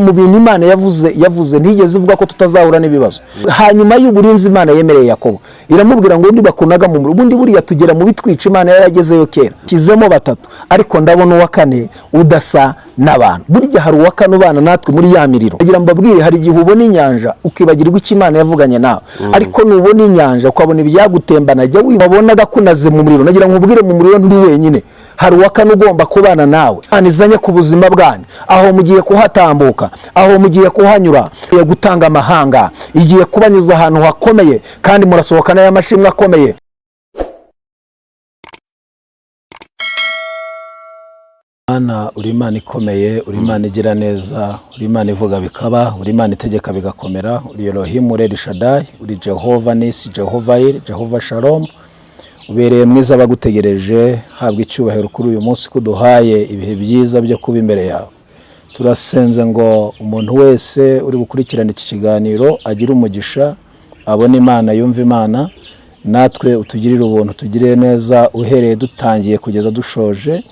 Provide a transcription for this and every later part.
mu bintu Imana yavuze ntigeze ivuga ko tutazahura n'ibibazo. Hanyuma y'uburinzi Imana yemereye Yakobo iramubwira ngo nibakunaga mu bundi buriya tugera mu bitwica Imana yaragezeyo kera kizemo batatu, ariko ndabona uwa kane udasa n'abantu. Burya hari uwa kane ubana natwe muri ya miriro. Kugira mbabwire, hari igihe ubona inyanja ukibagirwa icyo Imana yavuganye nawe, ariko nubona inyanja ukabona ibyagutembana jya wibabonaga kunaze mu muriro. Nagira nkubwire, mu muriro nturi wenyine, hari uwa kane ugomba kubana nawe. Anizanye ku buzima bwanyu, aho mugiye kuhatambuka, aho mugiye kuhanyura, igiye gutanga amahanga, igiye kubanyuza ahantu hakomeye, kandi murasohokana y'amashimwe akomeye. Mana, uri Imana ikomeye, uri Imana igira neza, uri Imana ivuga bikaba, uri Imana itegeka bigakomera, uri Elohim, uri El Shaddai, uri Jehova Nisi, Jehova Ir, Jehova Shalom. Ubereye mwiza abagutegereje, habwa icyubahiro kuri uyu munsi kuduhaye ibihe byiza byo kuba imbere yawe. Turasenze ngo umuntu wese uri gukurikirana iki kiganiro agira umugisha, abone Imana, yumve Imana, natwe utugirire ubuntu, tugirire neza uhereye dutangiye kugeza dushoje.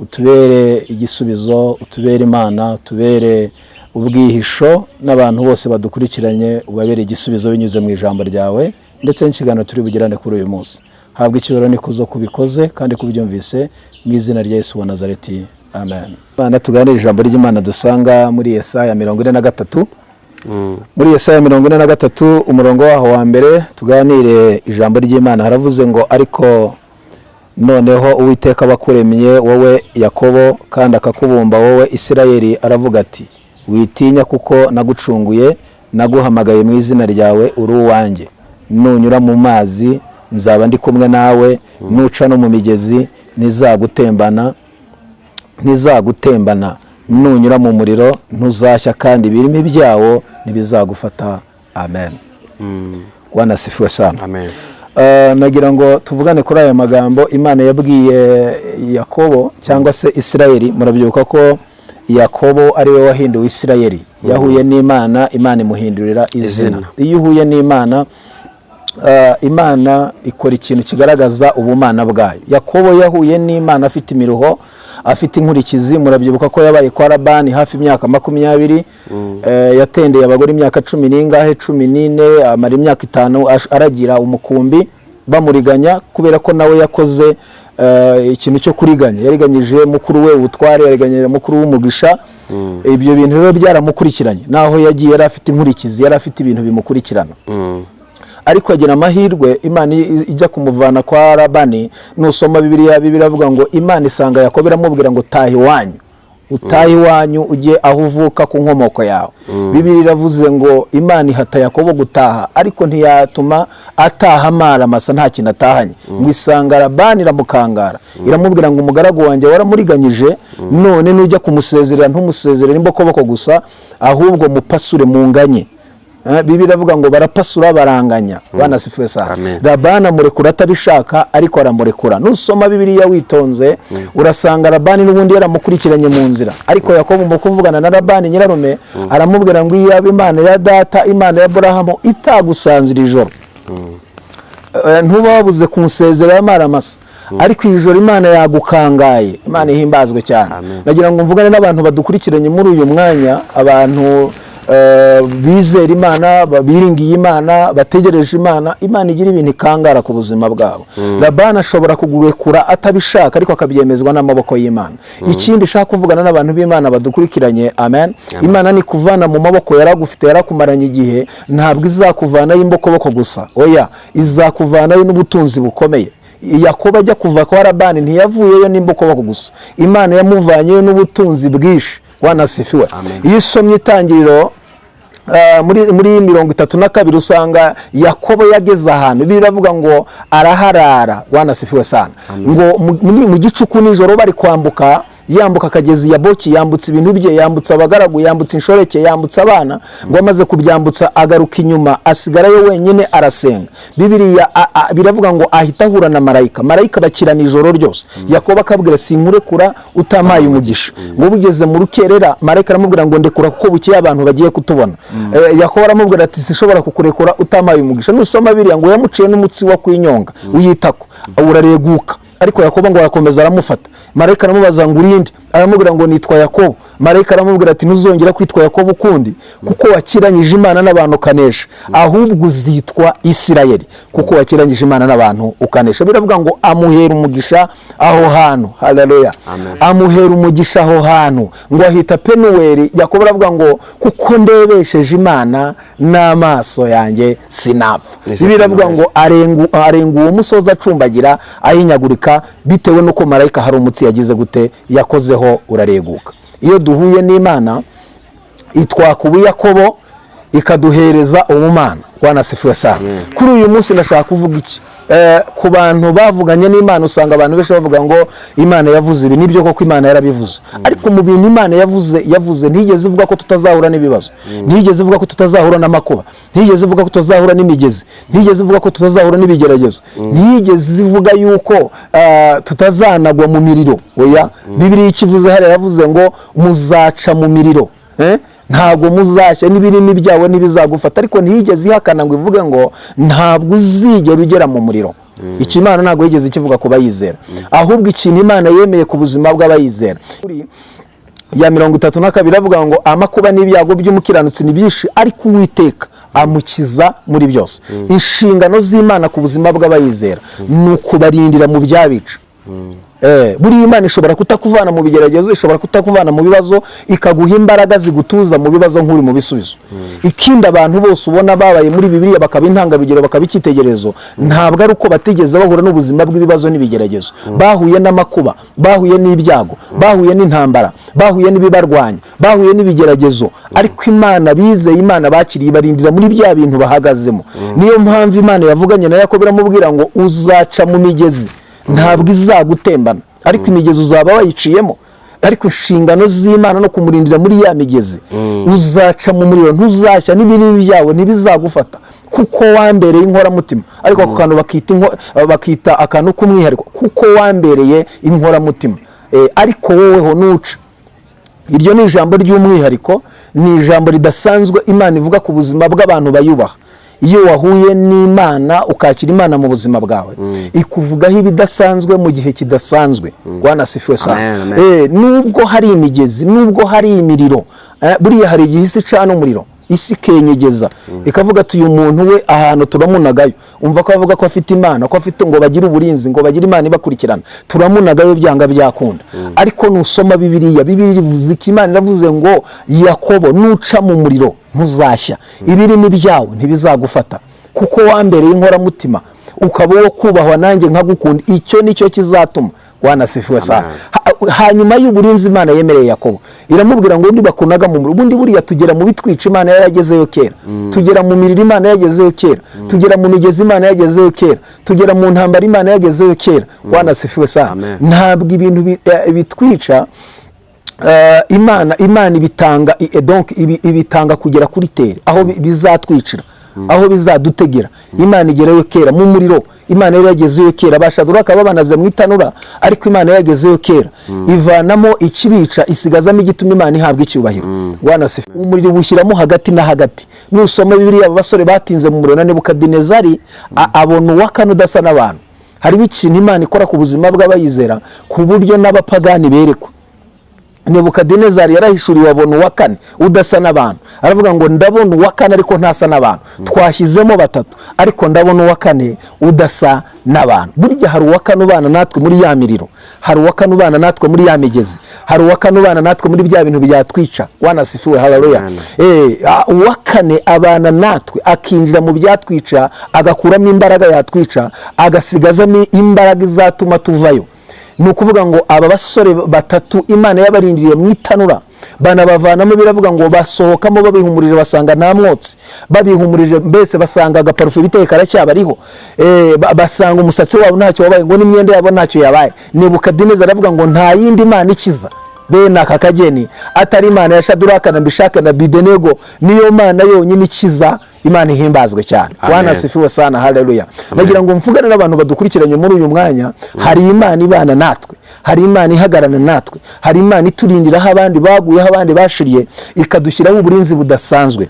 Utubere igisubizo, utubere Imana, utubere ubwihisho, n'abantu bose badukurikiranye ubabere igisubizo binyuze mu ijambo ryawe, ndetse n'ikiganiro turi bugirane kuri uyu munsi. Habwa icyubahiro nikuzo kubikoze kandi kubyumvise, mu izina rya Yesu wa Nazareti, amen. Bana, tuganire ijambo ry'Imana dusanga muri Yesaya 43. Muri Yesaya 43 umurongo waho wa mbere, tuganire ijambo ry'Imana. Haravuze ngo, ariko noneho Uwiteka abakuremye wowe Yakobo, kandi akakubumba wowe Isirayeli, aravuga ati, witinya kuko nagucunguye, naguhamagaye mu izina ryawe, uri uwanjye. Nunyura mu mazi nzaba ndi kumwe nawe, nuca no mu migezi ntizagutembana, nunyura mu muriro ntuzashya, kandi ibirimi byawo ntibizagufata. Amen. Bwana asifiwe sana. Amen. Nagira ngo tuvugane kuri aya magambo Imana yabwiye Yakobo cyangwa se Isirayeli. Murabyibuka ko Yakobo ari we wahinduwe Isirayeli. Yahuye n'Imana, Imana imuhindurira izina. Iyo uhuye n'Imana, Imana ikora ikintu kigaragaza ubumana bwayo. Yakobo yahuye n'Imana afite imiruho, afite inkurikizi. Murabyibuka ko yabaye kwa Labani hafi imyaka 20, yatendeye abagore imyaka 14, amara imyaka 5 aragira umukumbi, bamuriganya kubera ko nawe yakoze ikintu cyo kuriganya. Yariganyije mukuru we ubutware, yariganyije mukuru w'umugisha. Ibyo bintu rero byaramukurikiranye, naho yagiye yari afite inkurikizi, yari afite ibintu bimukurikirana. Ariko agira amahirwe, Imana ijya kumuvana kwa Labani. Nusoma Bibiliya avuga ngo Imana isanga Yakobo iramubwira ngo taha iwanyu, utaha iwanyu ujye aho uvuka ku nkomoko yawe. Bibiliya iravuze ngo Imana ihata Yakobo gutaha, ariko ntiyatuma ataha amara masa nta kintu atahanye. Ngo isanga Labani iramukangara, iramubwira ngo umugaragu wanjye waramuriganyije, none nujya kumusezerera ntumusezerere imbokoboko gusa, ahubwo mupasure munganye. Bibiliya iravuga ngo barapasura baranganya. Bwana asifiwe sana. Labani amurekura atabishaka, ariko aramurekura. Nusoma Bibiliya witonze, urasanga Labani n'ubundi yaramukurikiranye mu nzira. Ariko Yakobo mu kuvugana na Labani nyirarume, aramubwira ngo iyaba Imana ya data, Imana ya Aburahamu itagusanzira ijoro, ntuba wabuze kumusezerera amara masa. Ariko ijoro Imana yagukangaye. Imana ihimbazwe cyane. Nagira ngo mvugane n'abantu badukurikiranye muri uyu mwanya, abantu bizera Imana, biringiye Imana, bategereje Imana. Imana igira ibintu ikangara ku buzima bwabo. Labani ashobora kugurekura atabishaka, ariko akabyemezwa n'amaboko y'Imana. Ikindi shaka kuvugana n'abantu b'Imana badukurikiranye, amen. Imana ni kuvana mu maboko yaragufite, yarakumaranye igihe. Ntabwo izakuvana y'imbokoboko gusa, oya, izakuvana n'ubutunzi bukomeye. Yakobo ajya kuva kwa Labani ntiyavuyeyo n'imbokoboko gusa, Imana yamuvanyeyo n'ubutunzi bwinshi. Wanasifiwe. Iyo usomye Itangiriro muri 32 usanga Yakobo yageze ahantu biravuga ngo araharara. Wanasifiwe sana. Ngo mu gicuku nijoro bari kwambuka, yambuka akagezi Yaboki, yambutse ibintu bye, yambutse abagaragu, yambutse inshoreke, yambutse abana. Ngo amaze kubyambutsa agaruka inyuma, asigarayo wenyine arasenga. Bibiliya biravuga ngo ahita ahura na marayika. Marayika bakirana ijoro ryose. Yakobo akabwira sinkurekura utamaye umugisha. Ngo bugeze mu rukerera, marayika aramubwira ngo ndekura kuko bukiye abantu bagiye kutubona. Yakobo aramubwira ati sishobora kukurekura utamaye umugisha. Nusoma Bibiliya ngo yamuciye n'umutsi wa kwinyonga uyitako, urareguka. Ariko Yakobo ngo yakomeza aramufata. Marayika aramubaza ngo urinde, aramubwira ngo nitwa Yakobo. Marayika aramubwira ati ntuzongera kwitwa Yakobo ukundi, kuko wakiranyije Imana n'abantu ukanesha, ahubwo uzitwa Isirayeli, kuko wakiranyije Imana n'abantu ukanesha. Biravuga ngo amuhera umugisha aho hantu. Haleluya. Amuhera umugisha aho hantu, ngo ahita Penuweli. Yakobo aravuga ngo kuko ndebesheje Imana n'amaso yanjye sinapfa. Biravuga ngo arenga uwo musozi acumbagira ahinyagurika, bitewe nuko marayika hari umutsi yagize gute yakozeho urareguka. Iyo duhuye n'Imana itwakuba Yakobo ikaduhereza umumana. Bwana sifiwe sana. Kuri uyu munsi ndashaka kuvuga iki? Ku bantu bavuganye n'Imana usanga abantu benshi bavuga ngo Imana yavuze ibi. Nibyo koko Imana yarabivuze, ariko mu bintu Imana yavuze ntigeze ivuga ko tutazahura n'ibibazo, ntigeze ivuga ko tutazahura n'amakuba, ntigeze ivuga ko tutazahura n'imigezi, ntigeze ivuga ko tutazahura n'ibigeragezo, ntigeze ivuga yuko tutazanagwa mu miriro. Oya, Bibiliya ikivuze hariya yavuze ngo muzaca mu miriro, ntabwo muzashya n'ibirimi byawe ntibizagufata, ariko ntiyigeze ihakana ngo ivuge ngo ntabwo uzigera ugera mu muriro. Iki Imana ntabwo yigeze kivuga ku bayizera, ahubwo ikintu Imana yemeye ku buzima bw'abayizera. Ya 32 avuga ngo amakuba n'ibyago by'umukiranutsi ni byinshi, ariko Uwiteka amukiza muri byose. Inshingano z'Imana ku buzima bw'abayizera ni ukubarindira mu byabica. Buri Imana ishobora kutakuvana mu bigeragezo, ishobora kutakuvana mu bibazo, ikaguha imbaraga zigutuza mu bibazo nk'uri mu bisubizo. Ikindi abantu bose ubona babaye muri Bibiliya bakaba intangarugero, bakaba icyitegererezo, ntabwo ari uko batigeze bahura n'ubuzima bw'ibibazo n'ibigeragezo. Bahuye n'amakuba, bahuye n'ibyago, bahuye n'intambara, bahuye n'ibibarwanya, bahuye n'ibigeragezo, ariko Imana bizeye, Imana bakiriye barindira muri bya bintu bahagazemo. Niyo mpamvu Imana yavuganye na Yakobo iramubwira ngo uzaca mu migezi, ntabwo izagutembana, ariko imigezi uzaba wayiciyemo. Ariko inshingano z'Imana no kumurindira muri ya migezi. Uzaca mu muriro, ntuzashya n'ibirimi byawe ntibizagufata, kuko wambereye inkoramutima. Ariko ako kantu bakita akantu k'umwihariko, kuko wambereye inkoramutima. Ariko woweho nuca. Iryo ni ijambo ry'umwihariko, ni ijambo ridasanzwe Imana ivuga ku buzima bw'abantu bayubaha. Iyo wahuye n'Imana ukakira Imana mu buzima bwawe, ikuvugaho ibidasanzwe mu gihe kidasanzwe. Bwana sifiwe sana. Nubwo hari imigezi, nubwo hari imiriro, buriya hari igihe isi icana umuriro, isi kenyegeza ikavuga ati uyu muntu we ahantu turamunagayo. Umva ko avuga ko afite Imana, ko afite ngo bagira uburinzi, ngo bagira Imana ibakurikirana, turamunagayo byanga byakunda. Ariko nusoma Bibiliya ivuze ko Imana iravuze ngo Yakobo nuca mu muriro ntuzashya, ibirimi byawe ntibizagufata, kuko wambereye inkoramutima, ukaba wo kubahwa nanjye nkagukunda. Icyo nicyo kizatuma. Bwana sifiwe sana. Hanyuma y'uburinzi Imana yemereye Yakobo, iramubwira ngo nibakunaga mu muriro. Ubundi buriya tugera mu bitwica Imana yaragezeyo kera, tugera mu miriro Imana yagezeyo kera, tugera mu migezi Imana yagezeyo kera, tugera mu ntambara Imana yagezeyo kera. Bwana sifiwe sana. Ntabwo ibintu bitwica Imana ibitanga, donc ibitanga kugera kuri tere aho bizatwicira, aho bizadutegera. Imana igerayo kera mu muriro, Imana yagezeyo kera. Bashaduraka babanaze mu itanura, ariko Imana yagezeyo kera, ivanamo ikibica isigazamo igituma Imana ihabwa icyubahiro. Bwana sifiwe. Umuriro bushyiramo hagati na hagati. Nusoma Bibiliya abasore batinze mu muriro na Nebukadinezari abona uwakane udasa n'abantu. Hari ikintu Imana ikora ku buzima bw'abayizera ku buryo n'abapagani berekwa. Nebukadinezari yarahishuriwe abona uwakane udasa n'abantu, aravuga ngo ndabona uwakane ariko ntasa n'abantu. Twashyizemo batatu, ariko ndabona uwakane udasa n'abantu. Burya hari uwakane ubana natwe muri ya miriro, hari uwakane ubana natwe muri ya migezi, hari uwakane ubana natwe muri bya bintu byatwica. Bwana sifiwe. Haleluya. Uwakane abana natwe akinjira mu byatwica, agakuramo imbaraga yatwica, agasigazamo imbaraga izatuma tuvayo. Ni ukuvuga ngo aba basore batatu Imana yabarindiriye mu itanura, banabavanamo. Biravuga ngo basohokamo babihumurije basanga nta mwotsi, babihumurije mbese basanga agaparufe biteye karacyabariho, basanga umusatsi wabo ntacyo wabaye, ngo n'imyenda yabo ntacyo yabaye. Nebukadinezari aravuga ngo nta yindi Mana ikiza bene aka kageni atari Imana ya Shaduraka na Meshaki na Abedenego, niyo Mana yonyine ikiza. Imana ihimbazwe cyane. Bwana sifiwe sana. Haleluya. Nagira ngo mvugane n'abantu badukurikiranye muri uyu mwanya. Hari Imana ibana natwe, hari imana ihagarana natwe, hari imana iturindira aho abandi baguye, aho abandi bashiriye, ikadushyiraho uburinzi budasanzwe.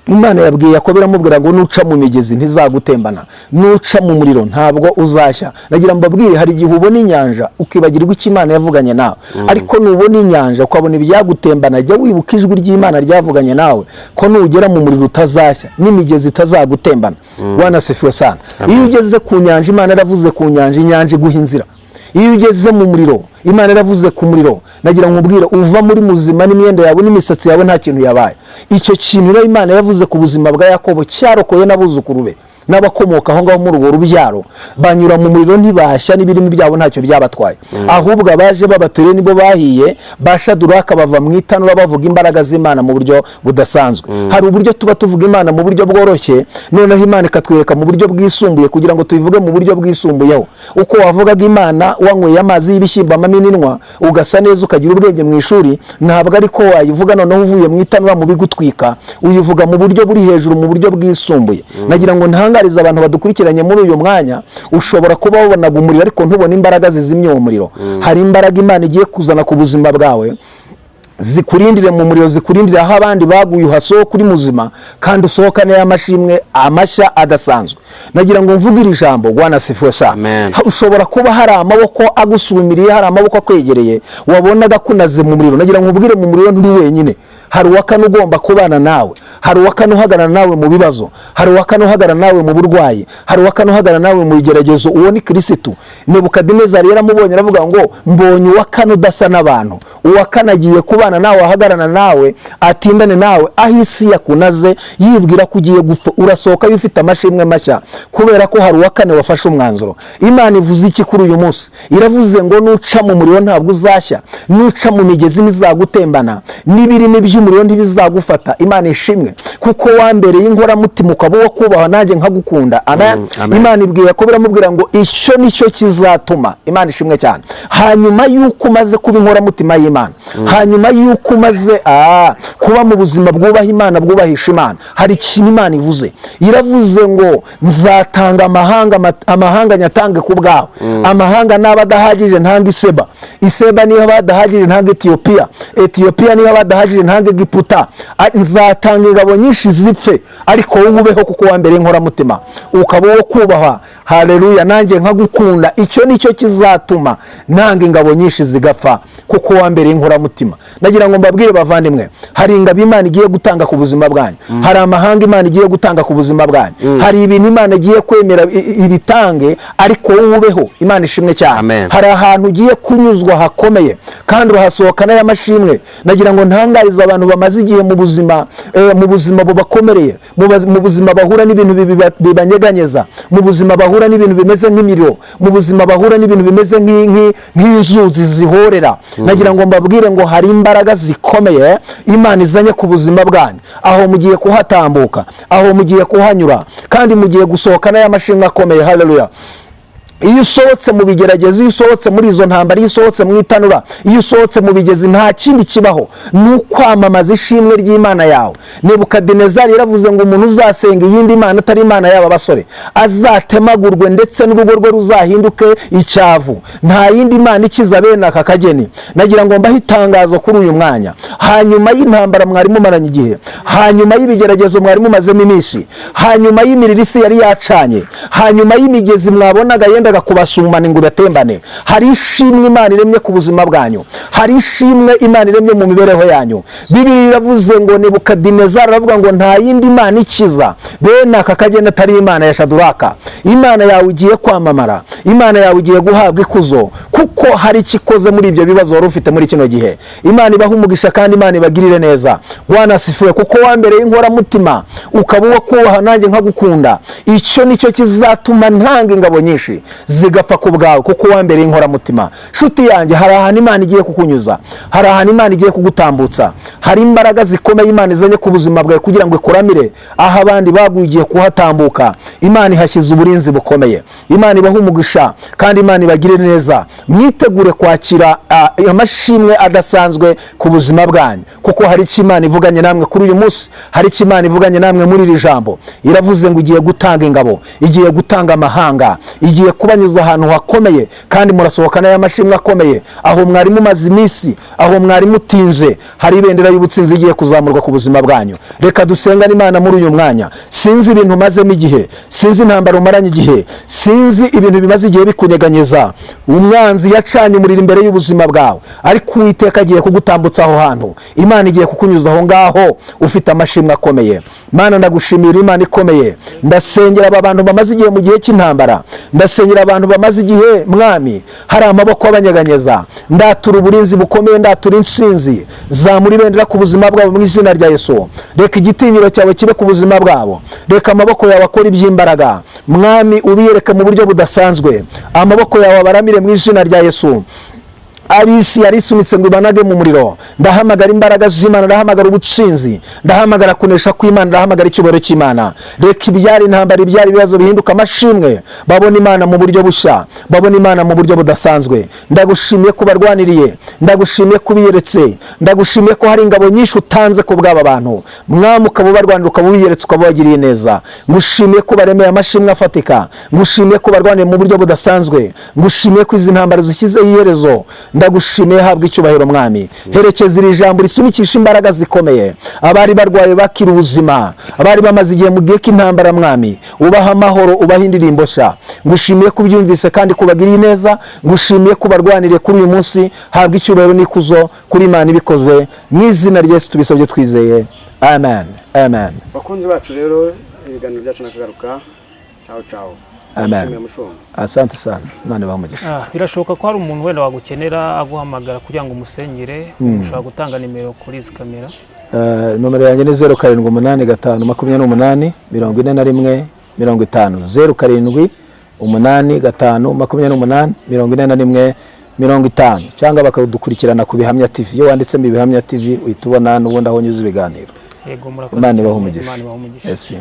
Imana yabwiye Yakobo iramubwira ngo nuca mu migezi ntizagutembana, nuca mu muriro ntabwo uzashya. Nagira mbabwire, hari igihe ubona inyanja ukibagirwa icyo Imana yavuganye nawe, ariko nubona inyanja ukabona ibyagutembana, jya wibuka ijwi ry'Imana ryavuganye nawe ko nugera mu muriro utazashya n'imigezi itazagutembana. Bwana sifiwe sana. Iyo ugeze ku nyanja, Imana yaravuze ku nyanja, inyanja iguha inzira. Iyo ugeze mu muriro, Imana yaravuze ku muriro. Nagira nkubwire, uva muri muzima n'imyenda yawe n'imisatsi yawe nta kintu yabaye. Icyo kintu rero Imana yavuze ku buzima bwa Yakobo cyarokoye n'abuzukuru be n'abakomoka aho ngaho muri urwo rubyaro, banyura mu muriro ntibashya, n'ibirimi byabo ntacyo byabatwaye. Ahubwo abaje babaturiye nibo bahiye, Bashaduraka bava mu itanura bavuga imbaraga z'Imana mu buryo budasanzwe. Hari uburyo tuba tuvuga Imana mu buryo bworoshye, noneho Imana ikatwereka mu buryo bwisumbuye kugira ngo tubivuge mu buryo bwisumbuyeho. Uko wavugaga Imana wanyweye amazi y'ibishyimbo amaminwa ugasa neza ukagira ubwenge mu ishuri, ntabwo ariko wayivuga noneho uvuye mu itanura mu bigutwika, uyivuga mu buryo buri hejuru, mu buryo bwisumbuye. Nagira ngo ntangariza abantu badukurikiranye muri uyu mwanya, ushobora kuba wabonaga umuriro ariko ntubone imbaraga zizimya uwo muriro. Hari imbaraga Imana igiye kuzana ku buzima bwawe, zikurindire mu muriro, zikurindire aho abandi baguye, uhasohoka uri muzima kandi usohokane y'amashimwe amashya adasanzwe. Nagira ngo mvuge iri jambo, Bwana sifiwe sana. Ushobora kuba hari amaboko agusumiriye, hari amaboko akwegereye, wabonaga kunaze mu muriro. Nagira ngo ubwire, mu muriro nturi wenyine. Hari uwakane ugomba kubana nawe, hari uwakane uhagarara nawe mu bibazo, hari uwakane uhagarara nawe mu burwayi, hari uwakane uhagarara nawe mu bigeragezo. Uwo ni Kristo. Nebukadinezari yaramubonye aravuga ngo mbonye uwakane udasa n'abantu. Uwakane agiye kubana nawe, ahagararana nawe, atindane nawe aho isi yakunaze, yibwira ko ugiye gupfa. Urasohoka ufite amashimwe mashya kubera ko hari uwakane wafashe umwanzuro. Imana ivuze iki kuri uyu munsi? Iravuze ngo nuca mu muriro ntabwo uzashya, nuca mu migezi ntizagutembana, n'ibirimi by'umuriro ntibizagufata. Imana ishimwe kuko wambereye inkoramutima, ukaba wo kubaha nanjye nkagukunda. Amen. Imana ibwiye Yakobo iramubwira ngo icyo nicyo kizatuma. Imana ishimwe cyane. Hanyuma yuko umaze kuba inkoramutima y'Imana, hanyuma yuko umaze kuba mu buzima bwubaha Imana, bwubahisha Imana, hari ikintu Imana ivuze. Iravuze ngo nzatanga amahanga nyatange ku bwawe. Amahanga n'aba adahagije ntanga Iseba, Iseba niho badahagije ntanga Etiyopiya, Etiyopiya niho badahagije ntanga Egiputa. Nzatanga ingabo nyinshi zipfe, ariko wowe ubeho kuko wambereye inkoramutima, ukaba wo kubaha. Haleluya. Nanjye nkagukunda. Icyo nicyo kizatuma nanga ingabo nyinshi zigapfa kuko wambereye inkoramutima. Nagira ngo mbabwire bavandimwe, hari ingabo Imana igiye gutanga ku buzima bwanyu, hari amahanga Imana igiye gutanga ku buzima bwanyu, hari ibintu Imana igiye kwemera ibitange, ariko wowe ubeho. Imana ishimwe cyane. Hari ahantu ugiye kunyuzwa hakomeye kandi urahasohokana y'amashimwe. Nagira ngo ntangarize abantu bamaze igihe mu buzima bubakomereye, mu buzima bahura n'ibintu bibanyeganyeza, mu buzima bahura n'ibintu bimeze nk'imiriro, mu buzima bahura n'ibintu bimeze nk'inzuzi zihorera. Nagira ngo mbabwire ngo hari imbaraga zikomeye Imana izanye ku buzima bwanyu, aho mugiye kuhatambuka, aho mugiye kuhanyura, kandi mugiye gusohokana y'amashimwe akomeye. Haleluya. Iyo usohotse mu bigeragezo, iyo usohotse muri izo ntambara, iyo usohotse mu itanura, iyo usohotse mu bigezi, nta kindi kibaho ni ukwamamaza ishimwe ry'Imana yawe. Nebukadinezari yaravuze ngo umuntu uzasenga iyindi mana atari Imana y'aba basore azatemagurwe, ndetse n'urugo rwe ruzahinduke icyavu. Nta yindi Mana ikiza bene aka kageni. Nagira ngo mbahe itangazo kuri uyu mwanya. Hanyuma y'intambara mwari mumaranye igihe, hanyuma y'ibigeragezo mwari mumazemo iminsi, hanyuma y'imiriro yari yacanye, hanyuma y'imigezi mwabonaga yenda kubasumana ngo batembane, hari ishimwe Imana iremye ku buzima bwanyu, hari ishimwe Imana iremye mu mibereho yanyu. Bibiliya iravuze ngo Nebukadinezari aravuga ngo nta yindi Mana ikiza bene aka kageni atari Imana ya Shaduraka. Imana yawe igiye kwamamara, Imana yawe igiye guhabwa ikuzo, kuko hari ikikoze muri ibyo bibazo wari ufite muri kino gihe. Imana ibaha umugisha kandi Imana ibagirire neza. Bwana sifiwe kuko wambereye inkoramutima, ukaba uwo kubaha nanjye nkagukunda. Icyo nicyo kizatuma ntanga ingabo nyinshi zigapfa ku bwawe kuko wambereye inkoramutima. Nshuti yanjye, hari ahantu Imana igiye kukunyuza, hari ahantu Imana igiye kugutambutsa, hari imbaraga zikomeye Imana izanye ku buzima bwawe kugira ngo ikuramire aho abandi baguye igiye kuhatambuka. Imana ihashyize uburinzi bukomeye. Imana ibaha umugisha kandi Imana ibagire neza. Mwitegure kwakira amashimwe adasanzwe ku buzima bwanyu, kuko hari icyo Imana ivuganye namwe kuri uyu munsi, hari icyo Imana ivuganye namwe muri iri jambo. Iravuze ngo igiye gutanga ingabo, igiye gutanga amahanga, igiye kuba kubanyuza ahantu hakomeye, kandi murasohokana y'amashimwe akomeye. Aho mwari mumaze iminsi, aho mwari mutinze, hari ibendera y'ubutsinzi igiye kuzamurwa ku buzima bwanyu. Reka dusengane Imana muri uyu mwanya. Sinzi ibintu mazemo igihe, sinzi intambara umaranye igihe, sinzi ibintu bimaze igihe bikunyeganyeza. Umwanzi yacanye umuriro imbere y'ubuzima bwawe, ariko Uwiteka agiye kugutambutsa aho hantu. Imana igiye kukunyuza aho ngaho ufite amashimwe akomeye. Mana, ndagushimira Imana ikomeye. Ndasengera aba bantu bamaze igihe mu gihe cy'intambara, ndasengera abantu bamaze igihe Mwami hari amaboko abanyeganyeza. Ndatura uburinzi bukomeye, ndatura intsinzi. Zamura ibendera ku buzima bwabo mu izina rya Yesu. Reka igitinyiro cyawe kibe ku buzima bwabo, reka amaboko yawe akora iby'imbaraga. Mwami, ubiyereke mu buryo budasanzwe, amaboko yawe abaramire mu izina rya Yesu. Abisi yarisunitse ngo ibanage mu muriro, ndahamagara imbaraga z'Imana, ndahamagara ubutsinzi, ndahamagara kunesha kw'Imana, ndahamagara icyubahiro cy'Imana. Reka ibyari intambara, ibyari ibibazo bihinduka amashimwe, babona Imana mu buryo bushya, babona Imana mu buryo budasanzwe. Ndagushimiye ko barwaniriye, ndagushimiye ko biyeretse, ndagushimiye ko hari ingabo nyinshi utanze ku bw'aba bantu. Mwami, ukaba ubarwanira, ukaba ubiyeretse, ukaba ubagiriye neza. Ngushimiye ko baremeye amashimwe afatika, ngushimiye ko barwaniye mu buryo budasanzwe, ngushimiye ko izi ntambara zishyizeho iherezo. Ndagushimiye, habwa icyubahiro Mwami. Herekeza iri jambo risunikisha imbaraga zikomeye, abari barwaye bakira ubuzima, abari bamaze igihe mu gihe k'intambara Mwami, ubaha amahoro, ubaha indirimbo nshya. Ngushimiye ko ubyumvise kandi kubagiriye neza, ngushimiye ko barwaniriye kuri uyu munsi. Habwa icyubahiro n'ikuzo kuri Imana ibikoze, mu izina rya Yesu tubisabye twizeye, amen, amen. Bakunzi bacu rero, ibiganiro byacu nakagaruka. Ciao ciao. Amen. Asante sana. Imana bamugisha. Birashoboka ko hari umuntu wenda wagukenera aguhamagara kugira ngo umusenyere, ushobora gutanga nimero kuri izi kamera. Nomero yanjye ni 0785284150, 0785284150, cyangwa bakadukurikirana ku Bihamya TV. Iyo wanditsemo Ibihamya TV uhita ubona n'ubundi aho nyuze ibiganiro. Yego, murakoze. Imana ibahe umugisha. Yes.